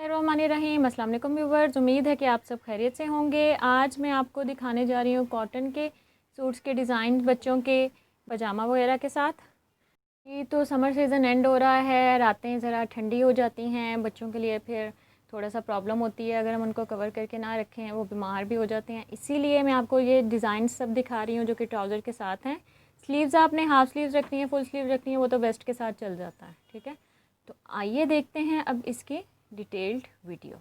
बिस्मिल्लाहिर्रहमानिर्रहीम। अस्सलाम वालेकुम व्यूवर्स, उम्मीद है कि आप सब खैरियत से होंगे। आज मैं आपको दिखाने जा रही हूँ कॉटन के सूट्स के डिज़ाइन बच्चों के पजामा वगैरह के साथ। ये तो समर सीज़न एंड हो रहा है, रातें ज़रा ठंडी हो जाती हैं बच्चों के लिए, फिर थोड़ा सा प्रॉब्लम होती है अगर हम उनको कवर करके ना रखें, वो बीमार भी हो जाते हैं। इसीलिए मैं आपको ये डिज़ाइन सब दिखा रही हूँ जो कि ट्राउज़र के साथ हैं। स्लीव्स आपने हाफ़ स्लीव्स रखनी है, फुल स्लीव रखनी है, वो तो वेस्ट के साथ चल जाता है, ठीक है। तो आइए देखते हैं अब इसकी डिटेल्ड वीडियो।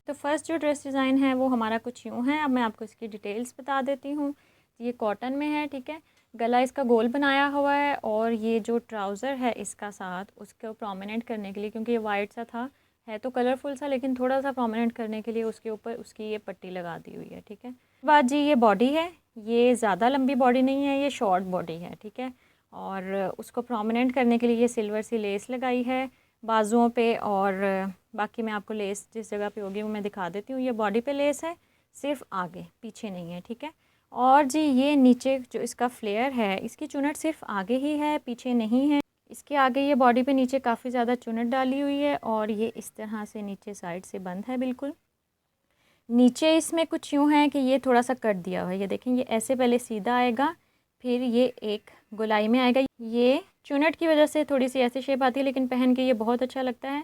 तो फर्स्ट जो ड्रेस डिज़ाइन है वो हमारा कुछ यूँ है। अब मैं आपको इसकी डिटेल्स बता देती हूँ। ये कॉटन में है, ठीक है। गला इसका गोल बनाया हुआ है और ये जो ट्राउज़र है इसका साथ उसको प्रोमिनेंट करने के लिए, क्योंकि ये वाइट सा था, है तो कलरफुल सा, लेकिन थोड़ा सा प्रोमिनेंट करने के लिए उसके ऊपर उसकी ये पट्टी लगा दी हुई है, ठीक है। बाद जी ये बॉडी है, ये ज़्यादा लंबी बॉडी नहीं है, ये शॉर्ट बॉडी है, ठीक है। और उसको प्रोमिनेंट करने के लिए ये सिल्वर सी लेस लगाई है बाजुओं पे, और बाकी मैं आपको लेस जिस जगह पे होगी वो मैं दिखा देती हूँ। ये बॉडी पे लेस है, सिर्फ आगे, पीछे नहीं है, ठीक है। और जी ये नीचे जो इसका फ्लेयर है, इसकी चुनट सिर्फ आगे ही है, पीछे नहीं है। इसके आगे ये बॉडी पे नीचे काफ़ी ज़्यादा चुनट डाली हुई है और ये इस तरह से नीचे साइड से बंद है बिल्कुल। नीचे इसमें कुछ यूँ है कि ये थोड़ा सा कट दिया हुआ है, ये देखें, ये ऐसे पहले सीधा आएगा, फिर ये एक गोलाई में आएगा। ये चुनट की वजह से थोड़ी सी ऐसी शेप आती है, लेकिन पहन के ये बहुत अच्छा लगता है।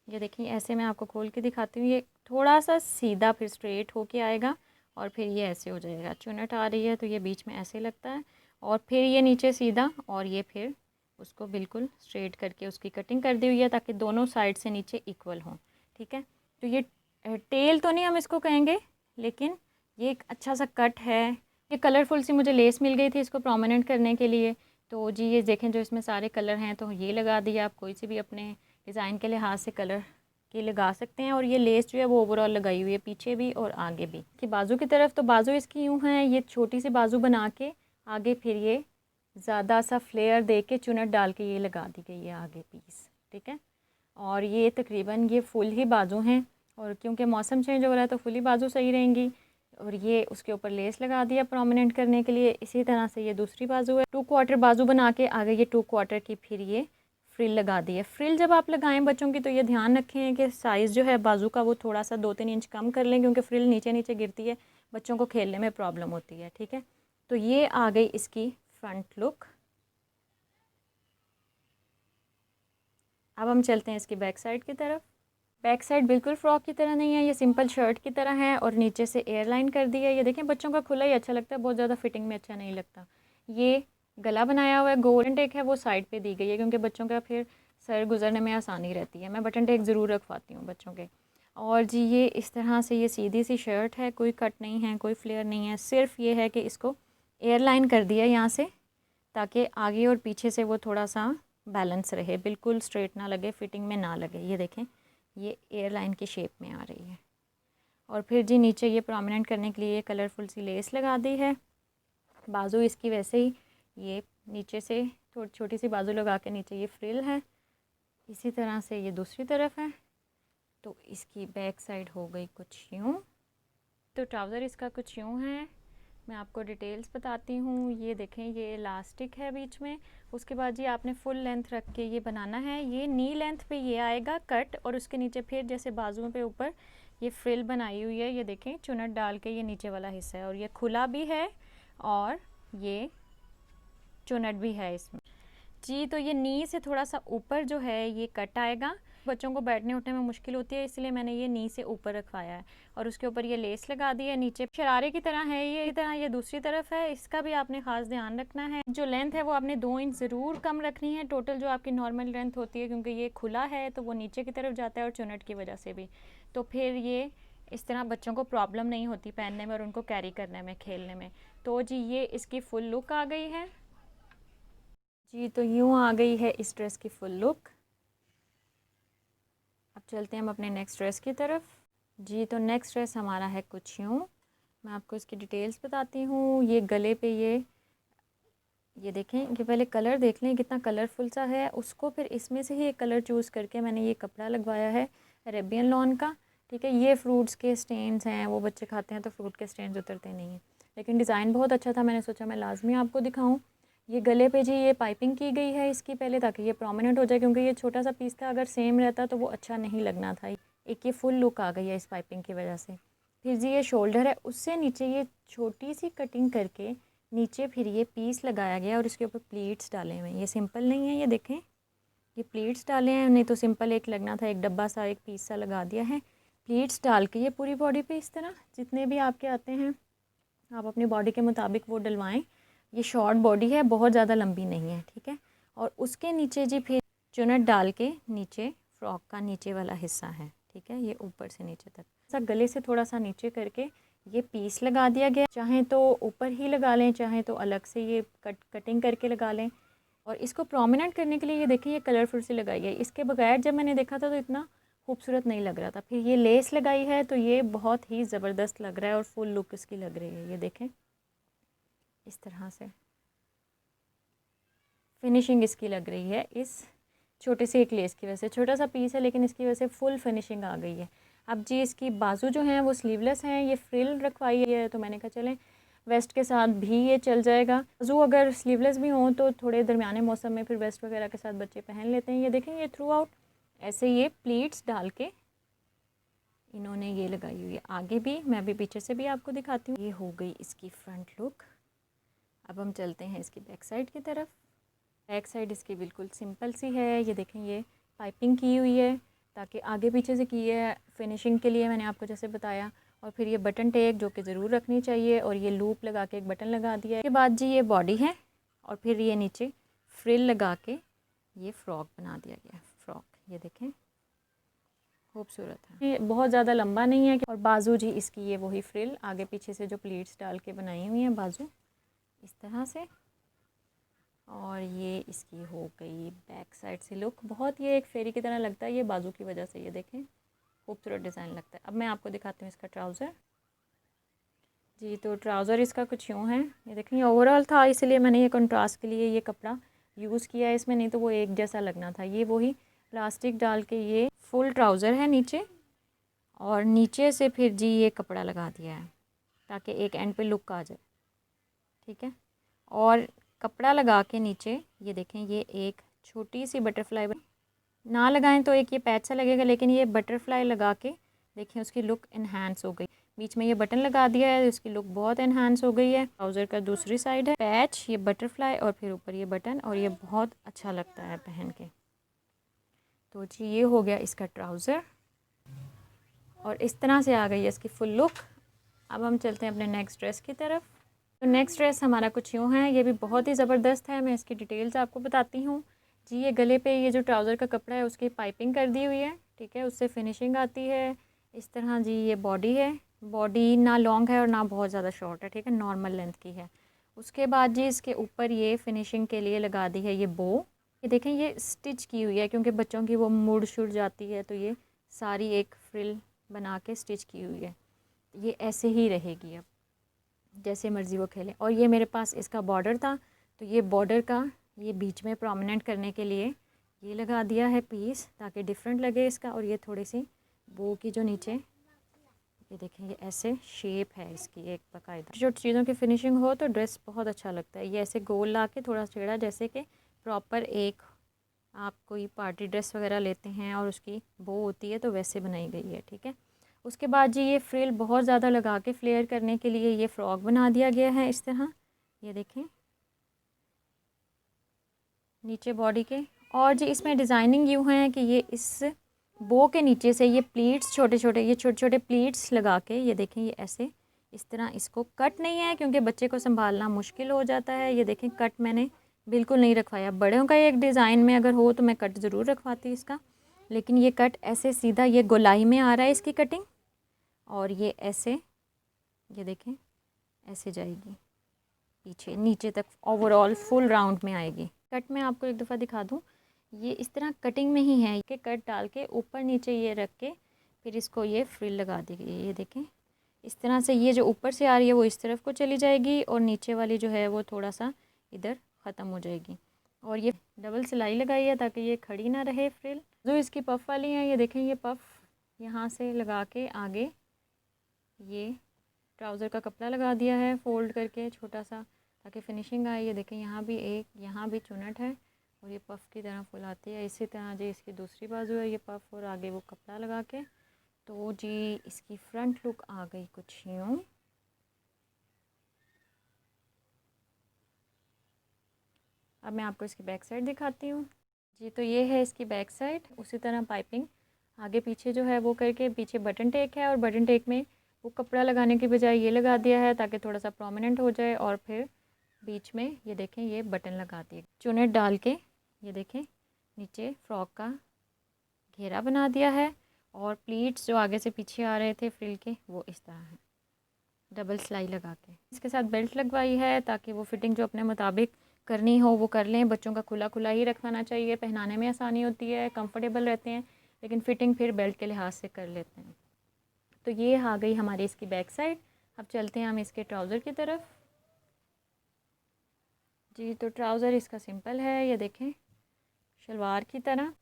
ये देखिए, ऐसे मैं आपको खोल के दिखाती हूँ। ये थोड़ा सा सीधा फिर स्ट्रेट होके आएगा और फिर ये ऐसे हो जाएगा। चुनट आ रही है तो ये बीच में ऐसे लगता है, और फिर ये नीचे सीधा, और ये फिर उसको बिल्कुल स्ट्रेट करके उसकी कटिंग कर दी हुई है ताकि दोनों साइड से नीचे इक्वल हों, ठीक है। तो ये टेल तो नहीं हम इसको कहेंगे, लेकिन ये एक अच्छा सा कट है। ये कलरफुल सी मुझे लेस मिल गई थी इसको प्रोमिनेंट करने के लिए। तो जी ये देखें, जो इसमें सारे कलर हैं तो ये लगा दिया। आप कोई सी भी अपने डिज़ाइन के लिहाज से कलर के लगा सकते हैं। और ये लेस जो है वो ओवरऑल लगाई हुई है, पीछे भी और आगे भी। कि बाजू की तरफ, तो बाजू इसकी यूँ है, ये छोटी सी बाजू बना के आगे फिर ये ज़्यादा सा फ्लेयर दे के चुनट डाल के ये लगा दी गई है आगे पीस, ठीक है। और ये तकरीबन ये फुल ही बाजू हैं, और क्योंकि मौसम चेंज हो रहा है तो फुली बाजू सही रहेंगी। और ये उसके ऊपर लेस लगा दिया प्रोमिनेंट करने के लिए। इसी तरह से ये दूसरी बाजू है, 2 क्वार्टर बाजू बना के आगे ये 2 क्वार्टर की फिर ये फ्रिल लगा दी है। फ्रिल जब आप लगाएं बच्चों की तो ये ध्यान रखें कि साइज़ जो है बाजू का वो थोड़ा सा 2-3 इंच कम कर लें, क्योंकि फ्रिल नीचे नीचे गिरती है, बच्चों को खेलने में प्रॉब्लम होती है, ठीक है। तो ये आ गई इसकी फ्रंट लुक। अब हम चलते हैं इसकी बैक साइड की तरफ। बैक साइड बिल्कुल फ़्रॉक की तरह नहीं है, ये सिंपल शर्ट की तरह है और नीचे से एयरलाइन कर दी है। ये देखें, बच्चों का खुला ही अच्छा लगता है, बहुत ज़्यादा फिटिंग में अच्छा नहीं लगता। ये गला बनाया हुआ है, गोल्डन टेक है वो साइड पे दी गई है, क्योंकि बच्चों का फिर सर गुजरने में आसानी रहती है। मैं बटन टेक ज़रूर रखवाती हूँ बच्चों के। और जी ये इस तरह से ये सीधी सी शर्ट है, कोई कट नहीं है, कोई फ्लेयर नहीं है, सिर्फ ये है कि इसको एयरलाइन कर दिया यहाँ से, ताकि आगे और पीछे से वो थोड़ा सा बैलेंस रहे, बिल्कुल स्ट्रेट ना लगे, फिटिंग में ना लगे। ये देखें, ये एयरलाइन की शेप में आ रही है। और फिर जी नीचे ये प्रोमिनेंट करने के लिए कलरफुल सी लेस लगा दी है। बाजू इसकी वैसे ही ये नीचे से थोड़ी छोटी सी बाजू लगा के नीचे ये फ्रिल है। इसी तरह से ये दूसरी तरफ है। तो इसकी बैक साइड हो गई कुछ यूँ। तो ट्राउज़र इसका कुछ यूँ है। मैं आपको डिटेल्स बताती हूँ। ये देखें, ये इलास्टिक है बीच में। उसके बाद जी आपने फुल लेंथ रख के ये बनाना है। ये नी लेंथ पे ये आएगा कट, और उसके नीचे फिर जैसे बाजुओं पे ऊपर ये फ्रिल बनाई हुई है, ये देखें, चुनट डाल के ये नीचे वाला हिस्सा है, और ये खुला भी है और ये चुनट भी है इसमें जी। तो ये नी से थोड़ा सा ऊपर जो है ये कट आएगा। बच्चों को बैठने उठने में मुश्किल होती है, इसलिए मैंने ये नी से ऊपर रखवाया है। और उसके ऊपर ये लेस लगा दी है। नीचे शरारे की तरह है, ये तरह ये दूसरी तरफ है। इसका भी आपने ख़ास ध्यान रखना है। जो लेंथ है वो आपने 2 इंच ज़रूर कम रखनी है टोटल जो आपकी नॉर्मल लेंथ होती है, क्योंकि ये खुला है तो वो नीचे की तरफ जाता है और चुनट की वजह से भी। तो फिर ये इस तरह बच्चों को प्रॉब्लम नहीं होती पहनने में और उनको कैरी करने में, खेलने में। तो जी ये इसकी फुल लुक आ गई है जी। तो यूँ आ गई है इस ड्रेस की फुल लुक। अब चलते हैं हम अपने नेक्स्ट ड्रेस की तरफ जी। तो नेक्स्ट ड्रेस हमारा है कुछ यूँ। मैं आपको इसकी डिटेल्स बताती हूँ। ये गले पे ये देखें, ये पहले कलर देख लें कितना कलरफुल सा है। उसको फिर इसमें से ही एक कलर चूज़ करके मैंने ये कपड़ा लगवाया है अरेबियन लॉन का, ठीक है। ये फ्रूट्स के स्टेन्स हैं, वो बच्चे खाते हैं तो फ्रूट के स्टेन्स उतरते नहीं हैं, लेकिन डिज़ाइन बहुत अच्छा था, मैंने सोचा मैं लाजमी आपको दिखाऊँ। ये गले पे जी ये पाइपिंग की गई है इसकी पहले, ताकि ये प्रोमिनेंट हो जाए, क्योंकि ये छोटा सा पीस था, अगर सेम रहता तो वो अच्छा नहीं लगना था। एक ये फुल लुक आ गई है इस पाइपिंग की वजह से। फिर जी ये शोल्डर है, उससे नीचे ये छोटी सी कटिंग करके नीचे फिर ये पीस लगाया गया और इसके ऊपर प्लीट्स डाले हुए हैं। ये सिंपल नहीं है, ये देखें ये प्लीट्स डाले हैं, नहीं तो सिंपल एक लगना था, एक डब्बा सा एक पीस सा लगा दिया है। प्लीट्स डाल के ये पूरी बॉडी पे इस तरह जितने भी आपके आते हैं आप अपनी बॉडी के मुताबिक वो डलवाएं। ये शॉर्ट बॉडी है, बहुत ज़्यादा लंबी नहीं है, ठीक है। और उसके नीचे जी फिर चुनट डाल के नीचे फ्रॉक का नीचे वाला हिस्सा है, ठीक है, ये ऊपर से नीचे तक ऐसा गले से थोड़ा सा नीचे करके ये पीस लगा दिया गया। चाहें तो ऊपर ही लगा लें, चाहें तो अलग से ये कटिंग करके लगा लें। और इसको प्रोमिनेंट करने के लिए ये देखें ये कलरफुल सी लगाई है। इसके बगैर जब मैंने देखा था तो इतना खूबसूरत नहीं लग रहा था। फिर ये लेस लगाई है तो ये बहुत ही ज़बरदस्त लग रहा है और फुल लुक इसकी लग रही है। ये देखें इस तरह से फिनिशिंग इसकी लग रही है इस छोटे से एक लेस की वजह से। छोटा सा पीस है लेकिन इसकी वजह से फुल फिनिशिंग आ गई है। अब जी इसकी बाजू जो हैं वो स्लीवलेस हैं, ये फ्रिल रखवाई है तो मैंने कहा चलें वेस्ट के साथ भी ये चल जाएगा। बाजू अगर स्लीवलेस भी हों तो थोड़े दरमियाने मौसम में फिर वेस्ट वगैरह के साथ बच्चे पहन लेते हैं। ये देखें ये थ्रू आउट ऐसे ये प्लीट्स डाल के इन्होंने ये लगाई हुई है। आगे भी मैं अभी पीछे से भी आपको दिखाती हूँ। ये हो गई इसकी फ्रंट लुक। अब हम चलते हैं इसकी बैक साइड की तरफ। बैक साइड इसकी बिल्कुल सिंपल सी है। ये देखें ये पाइपिंग की हुई है ताकि आगे पीछे से की है फिनिशिंग के लिए, मैंने आपको जैसे बताया। और फिर ये बटन टेक जो कि ज़रूर रखनी चाहिए और ये लूप लगा के एक बटन लगा दिया है। उसके बाद जी ये बॉडी है और फिर ये नीचे फ्रिल लगा के ये फ्रॉक बना दिया गया। फ्रॉक ये देखें खूबसूरत है, ये बहुत ज़्यादा लंबा नहीं है। और बाजू जी इसकी ये वही फ्रिल आगे पीछे से जो प्लीट्स डाल के बनाई हुई हैं बाजू इस तरह से। और ये इसकी हो गई बैक साइड से लुक। बहुत ये एक फेरी की तरह लगता है ये बाजू की वजह से। ये देखें खूबसूरत डिज़ाइन लगता है। अब मैं आपको दिखाती हूँ इसका ट्राउज़र। जी तो ट्राउज़र इसका कुछ यूँ है, ये देखें ये ओवरऑल था इसलिए मैंने ये कंट्रास्ट के लिए ये कपड़ा यूज़ किया है इसमें, नहीं तो वो एक जैसा लगना था। ये वही प्लास्टिक डाल के ये फुल ट्राउज़र है नीचे और नीचे से फिर जी ये कपड़ा लगा दिया है ताकि एक एंड पे लुक आ जाए, ठीक है। और कपड़ा लगा के नीचे ये देखें ये एक छोटी सी बटरफ्लाई ना लगाएं तो एक ये पैच सा लगेगा, लेकिन ये बटरफ्लाई लगा के देखें उसकी लुक इन्हांस हो गई। बीच में ये बटन लगा दिया है, उसकी लुक बहुत इन्हांस हो गई है। ट्राउज़र का दूसरी साइड है पैच, ये बटरफ्लाई और फिर ऊपर ये बटन, और ये बहुत अच्छा लगता है पहन के। तो जी ये हो गया इसका ट्राउज़र और इस तरह से आ गई है इसकी फुल लुक। अब हम चलते हैं अपने नेक्स्ट ड्रेस की तरफ। तो नेक्स्ट ड्रेस हमारा कुछ यूँ है, ये भी बहुत ही ज़बरदस्त है। मैं इसकी डिटेल्स आपको बताती हूँ। जी ये गले पे ये जो ट्राउज़र का कपड़ा है उसकी पाइपिंग कर दी हुई है, ठीक है, उससे फिनिशिंग आती है इस तरह। जी ये बॉडी है, बॉडी ना लॉन्ग है और ना बहुत ज़्यादा शॉर्ट है, ठीक है, नॉर्मल लेंथ की है। उसके बाद जी इसके ऊपर ये फिनिशिंग के लिए लगा दी है ये बो। ये देखें ये स्टिच की हुई है क्योंकि बच्चों की वो मुड़ शुड़ जाती है तो ये सारी एक फ्रिल बना के स्टिच की हुई है। ये ऐसे ही रहेगी अब जैसे मर्ज़ी वो खेलें। और ये मेरे पास इसका बॉर्डर था तो ये बॉर्डर का ये बीच में प्रोमिनेंट करने के लिए ये लगा दिया है पीस ताकि डिफरेंट लगे इसका। और ये थोड़ी सी बो की जो नीचे ये देखें ये ऐसे शेप है इसकी एक बाकायदा। जो चीज़ों की फिनिशिंग हो तो ड्रेस बहुत अच्छा लगता है। ये ऐसे गोल ला के थोड़ा टेढ़ा जैसे कि प्रॉपर एक आप कोई पार्टी ड्रेस वगैरह लेते हैं और उसकी बो होती है तो वैसे बनाई गई है, ठीक है। उसके बाद जी ये फ्रिल बहुत ज़्यादा लगा के फ्लेयर करने के लिए ये फ्रॉक बना दिया गया है इस तरह। ये देखें नीचे बॉडी के। और जी इसमें डिज़ाइनिंग यूँ है कि ये इस बो के नीचे से ये प्लीट्स छोटे छोटे प्लीट्स लगा के ये देखें ये ऐसे इस तरह। इसको कट नहीं है क्योंकि बच्चे को संभालना मुश्किल हो जाता है। ये देखें कट मैंने बिल्कुल नहीं रखवाया। बड़ों का एक डिज़ाइन में अगर हो तो मैं कट ज़रूर रखवाती इसका, लेकिन ये कट ऐसे सीधा ये गोलाई में आ रहा है इसकी कटिंग। और ये ऐसे ये देखें ऐसे जाएगी पीछे नीचे तक ओवरऑल फुल राउंड में आएगी। कट में आपको एक दफ़ा दिखा दूँ, ये इस तरह कटिंग में ही है कि कट डाल के ऊपर नीचे ये रख के फिर इसको ये फ्रिल लगा दी गई है। ये देखें इस तरह से ये जो ऊपर से आ रही है वो इस तरफ को चली जाएगी और नीचे वाली जो है वो थोड़ा सा इधर ख़त्म हो जाएगी। और ये डबल सिलाई लगाई है ताकि ये खड़ी ना रहे फ्रिल। जो इसकी पफ़ वाली है ये देखें ये पफ़ यहाँ से लगा के आगे ये ट्राउज़र का कपड़ा लगा दिया है फ़ोल्ड करके छोटा सा ताकि फिनिशिंग आए। ये देखें यहाँ भी एक यहाँ भी चुनट है और ये पफ़ की तरह फुलाती है। इसी तरह जो इसकी दूसरी बाजू है ये पफ़ और आगे वो कपड़ा लगा के तो जी इसकी फ्रंट लुक आ गई कुछ यूँ। अब मैं आपको इसकी बैक साइड दिखाती हूँ। जी तो ये है इसकी बैक साइड। उसी तरह पाइपिंग आगे पीछे जो है वो करके, पीछे बटन टेक है और बटन टेक में वो कपड़ा लगाने की बजाय ये लगा दिया है ताकि थोड़ा सा प्रोमिनेंट हो जाए। और फिर बीच में ये देखें ये बटन लगा दिए, चुनेट डाल के ये देखें नीचे फ्रॉक का घेरा बना दिया है। और प्लीट्स जो आगे से पीछे आ रहे थे फ्रिल के वो इस तरह है, डबल सिलाई लगा के। इसके साथ बेल्ट लगवाई है ताकि वो फिटिंग जो अपने मुताबिक करनी हो वो कर लें। बच्चों का खुला खुला ही रखवाना चाहिए, पहनाने में आसानी होती है, कंफर्टेबल रहते हैं, लेकिन फ़िटिंग फिर बेल्ट के लिहाज से कर लेते हैं। तो ये आ गई हमारी इसकी बैक साइड। अब चलते हैं हम इसके ट्राउज़र की तरफ। जी तो ट्राउज़र इसका सिंपल है, ये देखें शलवार की तरह।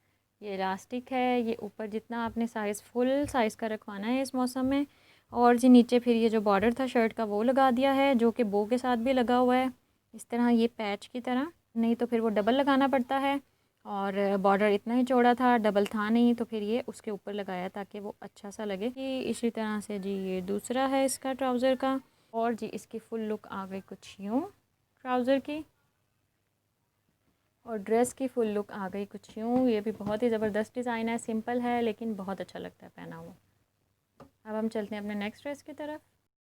ये इलास्टिक है, ये ऊपर जितना आपने साइज़ फुल साइज़ का रखवाना है इस मौसम में। और जी नीचे फिर ये जो बॉर्डर था शर्ट का वो लगा दिया है, जो कि बो के साथ भी लगा हुआ है इस तरह, ये पैच की तरह। नहीं तो फिर वो डबल लगाना पड़ता है, और बॉर्डर इतना ही चौड़ा था, डबल था नहीं, तो फिर ये उसके ऊपर लगाया ताकि वो अच्छा सा लगे। कि इसी तरह से जी ये दूसरा है इसका ट्राउज़र का। और जी इसकी फुल लुक आ गई कुछ यूँ ट्राउज़र की, और ड्रेस की फुल लुक आ गई कुछ यूँ। ये भी बहुत ही ज़बरदस्त डिज़ाइन है, सिंपल है लेकिन बहुत अच्छा लगता है पहना हुआ। अब हम चलते हैं अपने नेक्स्ट ड्रेस की तरफ।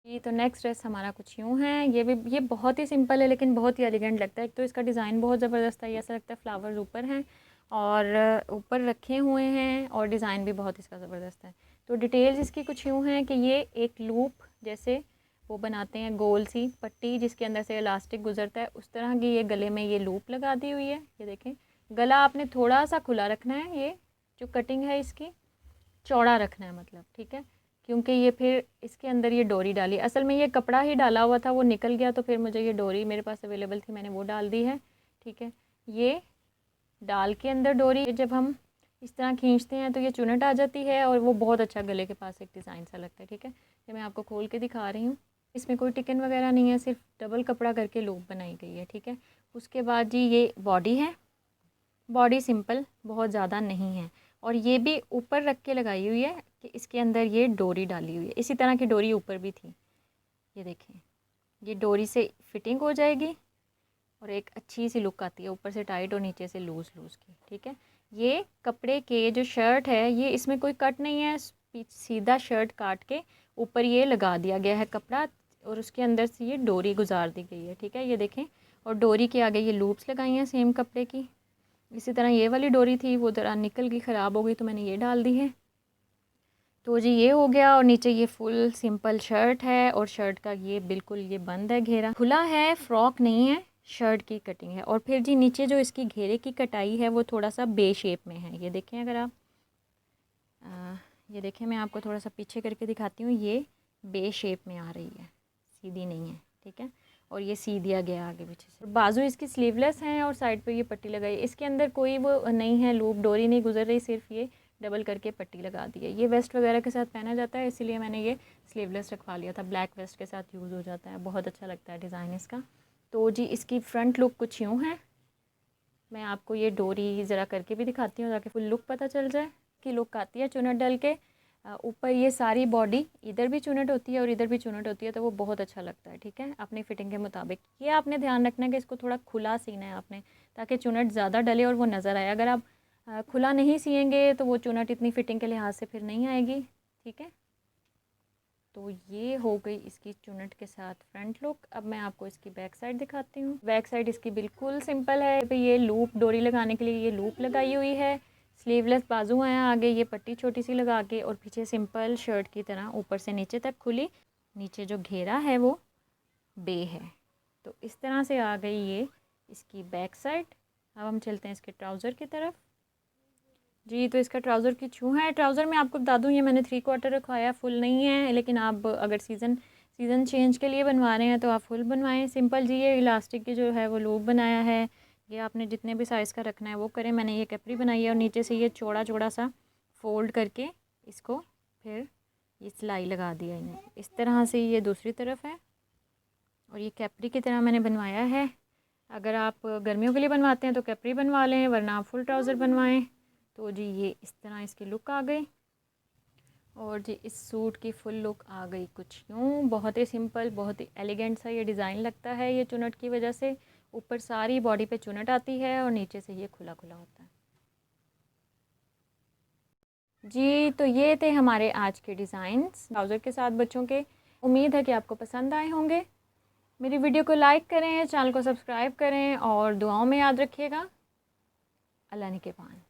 ये तो नेक्स्ट ड्रेस हमारा कुछ यूँ है। ये बहुत ही सिंपल है लेकिन बहुत ही एलिगेंट लगता है। एक तो इसका डिज़ाइन बहुत ज़बरदस्त है, ये ऐसा लगता है फ्लावर्स ऊपर हैं और ऊपर रखे हुए हैं, और डिज़ाइन भी बहुत इसका ज़बरदस्त है। तो डिटेल्स इसकी कुछ यूँ हैं कि ये एक लूप जैसे वो बनाते हैं, गोल सी पट्टी जिसके अंदर से इलास्टिक गुजरता है, उस तरह की ये गले में ये लूप लगा दी हुई है। ये देखें गला आपने थोड़ा सा खुला रखना है, ये जो कटिंग है इसकी चौड़ा रखना है मतलब, ठीक है, क्योंकि ये फिर इसके अंदर ये डोरी डाली। असल में ये कपड़ा ही डाला हुआ था, वो निकल गया, तो फिर मुझे ये डोरी मेरे पास अवेलेबल थी, मैंने वो डाल दी है। ठीक है, ये डाल के अंदर डोरी जब हम इस तरह खींचते हैं तो ये चुनट आ जाती है, और वो बहुत अच्छा गले के पास एक डिज़ाइन सा लगता है। ठीक है, ये मैं आपको खोल के दिखा रही हूँ। इसमें कोई टिकन वगैरह नहीं है, सिर्फ डबल कपड़ा करके लूप बनाई गई है। ठीक है, उसके बाद जी ये बॉडी है। बॉडी सिंपल, बहुत ज़्यादा नहीं है, और ये भी ऊपर रख के लगाई हुई है कि इसके अंदर ये डोरी डाली हुई है। इसी तरह की डोरी ऊपर भी थी, ये देखें, ये डोरी से फिटिंग हो जाएगी और एक अच्छी सी लुक आती है, ऊपर से टाइट और नीचे से लूज़ लूज़ की। ठीक है, ये कपड़े के जो शर्ट है ये इसमें कोई कट नहीं है, सीधा शर्ट काट के ऊपर ये लगा दिया गया है कपड़ा, और उसके अंदर से ये डोरी गुजार दी गई है। ठीक है, ये देखें, और डोरी के आगे ये लूप्स लगाई हैं सेम कपड़े की। इसी तरह ये वाली डोरी थी, वो ज़रा निकल गई, ख़राब हो गई, तो मैंने ये डाल दी है। तो जी ये हो गया, और नीचे ये फुल सिंपल शर्ट है, और शर्ट का ये बिल्कुल ये बंद है, घेरा खुला है, फ्रॉक नहीं है, शर्ट की कटिंग है। और फिर जी नीचे जो इसकी घेरे की कटाई है वो थोड़ा सा बे शेप में है। ये देखें, अगर आप ये देखें, मैं आपको थोड़ा सा पीछे करके दिखाती हूँ, ये बे शेप में आ रही है, सीधी नहीं है। ठीक है, और ये सी दिया गया आगे पीछे से। बाजू इसकी स्लीवलेस हैं और साइड पे ये पट्टी लगाई। इसके अंदर कोई वो नहीं है, लूप डोरी नहीं गुजर रही, सिर्फ ये डबल करके पट्टी लगा दी है। ये वेस्ट वगैरह के साथ पहना जाता है, इसीलिए मैंने ये स्लीवलेस रखवा लिया था, ब्लैक वेस्ट के साथ यूज़ हो जाता है, बहुत अच्छा लगता है डिज़ाइन इसका। तो जी इसकी फ्रंट लुक कुछ यूँ है। मैं आपको ये डोरी ज़रा करके भी दिखाती हूँ ताकि फुल लुक पता चल जाए। की लुक आती है चुनट डल के ऊपर, ये सारी बॉडी इधर भी चुनट होती है और इधर भी चुनट होती है, तो वो बहुत अच्छा लगता है। ठीक है, अपनी फिटिंग के मुताबिक। ये आपने ध्यान रखना है कि इसको थोड़ा खुला सीना है आपने, ताकि चुनट ज़्यादा डले और वो नज़र आए। अगर आप खुला नहीं सिएंगे तो वो चुनट इतनी फिटिंग के लिहाज से फिर नहीं आएगी। ठीक है, तो ये हो गई इसकी चुनट के साथ फ्रंट लुक। अब मैं आपको इसकी बैक साइड दिखाती हूँ। बैक साइड इसकी बिल्कुल सिंपल है, तो ये लूप डोरी लगाने के लिए ये लूप लगाई हुई है, स्लीवलेस बाजू हैं आगे, ये पट्टी छोटी सी लगा के, और पीछे सिंपल शर्ट की तरह ऊपर से नीचे तक खुली, नीचे जो घेरा है वो बे है। तो इस तरह से आ गई ये इसकी बैक साइड। अब हम चलते हैं इसके ट्राउज़र की तरफ। जी तो इसका ट्राउज़र की छू है। ट्राउज़र मैं आपको बता दूँ, ये मैंने 3/4 रखवाया, फुल नहीं है, लेकिन आप अगर सीज़न चेंज के लिए बनवा रहे हैं तो आप फुल बनवाएं। सिंपल जी ये इलास्टिक की जो है वो लूप बनाया है, ये आपने जितने भी साइज़ का रखना है वो करें। मैंने ये कैपरी बनाई है, और नीचे से ये चौड़ा चौड़ा सा फोल्ड करके इसको फिर ये सिलाई लगा दिया है। इस तरह से ये दूसरी तरफ है, और ये कैपरी की तरह मैंने बनवाया है। अगर आप गर्मियों के लिए बनवाते हैं तो कैपरी बनवा लें, वरना आप फुल ट्राउज़र बनवाएं। तो जी ये इस तरह इसकी लुक आ गई। और जी इस सूट की फुल लुक आ गई कुछ यूँ, बहुत ही सिंपल, बहुत ही एलिगेंट सा ये डिज़ाइन लगता है ये चुनट की वजह से। ऊपर सारी बॉडी पे चुनट आती है और नीचे से ये खुला खुला होता है। जी तो ये थे हमारे आज के डिज़ाइंस ट्राउज़र के साथ बच्चों के। उम्मीद है कि आपको पसंद आए होंगे। मेरी वीडियो को लाइक करें, चैनल को सब्सक्राइब करें और दुआओं में याद रखिएगा। अल्लाह ने के पान।